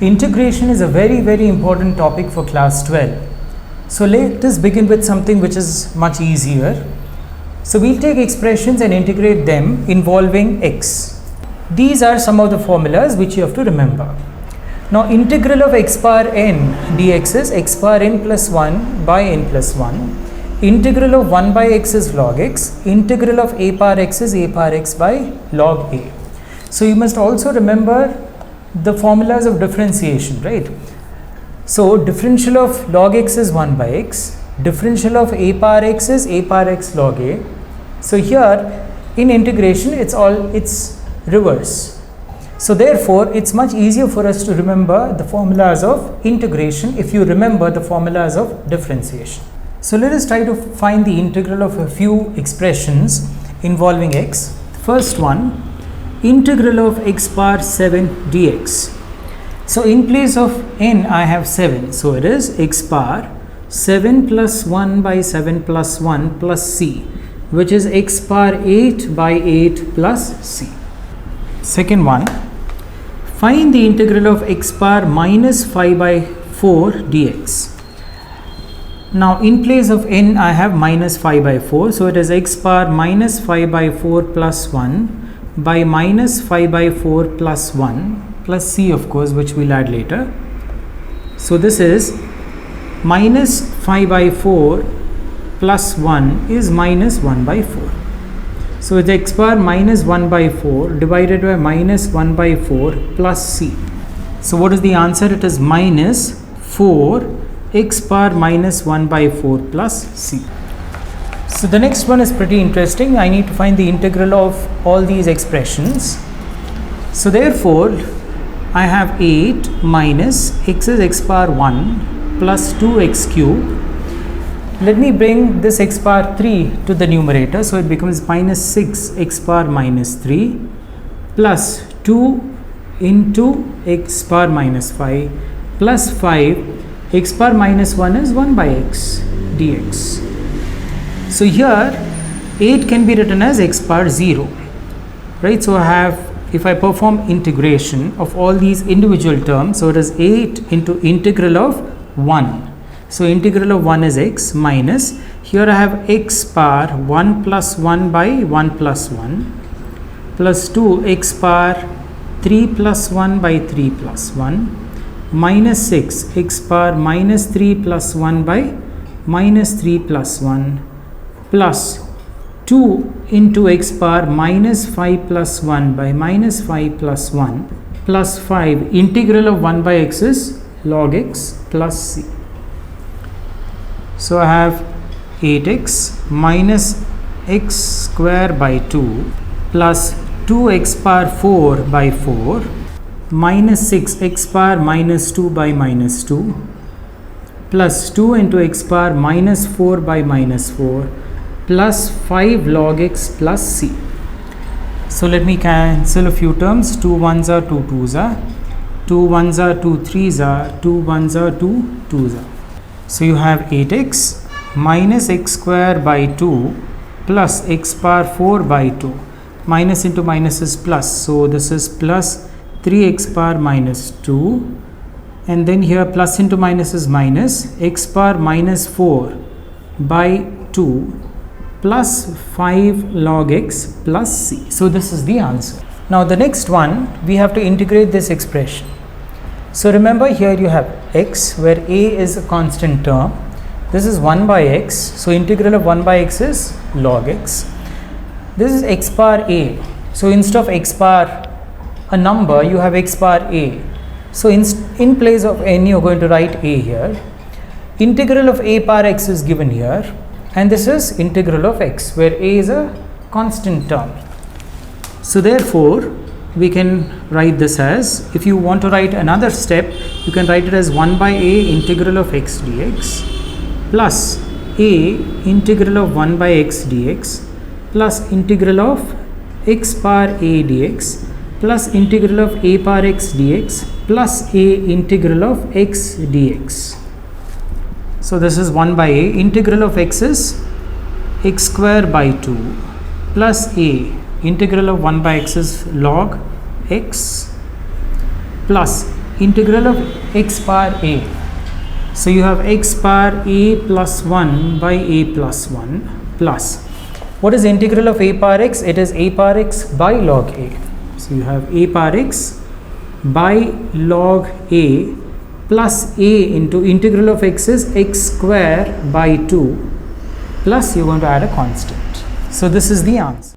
Integration is a very important topic for class 12. So let us begin with something which is much easier. So we'll take expressions and integrate them involving x. These are some of the formulas which you have to remember. Now integral of x power n dx is x power n plus 1 by n plus 1. Integral of 1 by x is log x. Integral of a power x is a power x by log a. So you must also remember the formulas of differentiation, right? So differential of log x is 1 by x. Differential of a power x is a power x log a. So here in integration it's reverse. So therefore it's much easier for us to remember the formulas of integration if you remember the formulas of differentiation. So let us try to find the integral of a few expressions involving x. First one, integral of x power 7 dx. So in place of n I have 7. So it is x power 7 plus 1 by 7 plus 1 plus c, which is x power 8 by 8 plus c. Second one, find the integral of x power minus 5 by 4 dx. Now in place of n I have minus 5 by 4. So it is x power minus 5 by 4 plus 1 by minus 5 by 4 plus 1 plus c, of course, which we'll add later. So this is minus 5 by 4 plus 1 is minus 1 by 4. So it's x power minus 1 by 4 divided by minus 1 by 4 plus c. So what is the answer? It is minus 4 x power minus 1 by 4 plus c. So the next one is pretty interesting. I need to find the integral of all these expressions. So therefore I have 8 minus x is x power 1 plus 2x cube. Let me bring this x power 3 to the numerator. So it becomes minus 6 x power minus 3 plus 2 into x power minus 5 plus 5 x power minus 1 is 1 by x dx. So here 8 can be written as x power 0, right? So I have, if I perform integration of all these individual terms, so it is 8 into integral of 1. So integral of 1 is x minus, here I have x power 1 plus 1 by 1 plus 1 plus 2 x power 3 plus 1 by 3 plus 1 minus 6 x power minus 3 plus 1 by minus 3 plus 1 plus 2 into x power minus 5 plus 1 by minus 5 plus 1 plus 5 integral of 1 by x is log x plus c. So I have 8x minus x square by 2 plus 2x power 4 by 4 minus 6x power minus 2 by minus 2 plus 2 into x power minus 4 by minus 4 plus 5 log x plus c. So let me cancel a few terms. 2 1s are 2 2s are, 2 1s are 2 3s are, 2 1s are 2 2s are. So you have 8x minus x square by 2 plus x power 4 by 2. Minus into minus is plus. So this is plus 3x power minus 2. And then here plus into minus is minus x power minus 4 by 2 plus 5 log x plus c. So this is the answer. Now the next one, we have to integrate this expression. So remember here you have x where a is a constant term. This is 1 by x. So integral of 1 by x is log x. This is x power a. So instead of x power a number, you have x power a. So in place of n, you are going to write a here. Integral of a power x is given here. And this is integral of x, where a is a constant term. So therefore, we can write this as, if you want to write another step, you can write it as 1 by a integral of x dx plus a integral of 1 by x dx plus integral of x power a dx plus integral of a power x dx plus a integral of x dx. So this is 1 by a. Integral of x is x square by 2 plus a. Integral of 1 by x is log x plus integral of x power a. So you have x power a plus 1 by a plus 1 plus. What is integral of a power x? It is a power x by log a. So you have a power x by log a plus a into integral of x is x square by 2 plus you're going to add a constant. So this is the answer.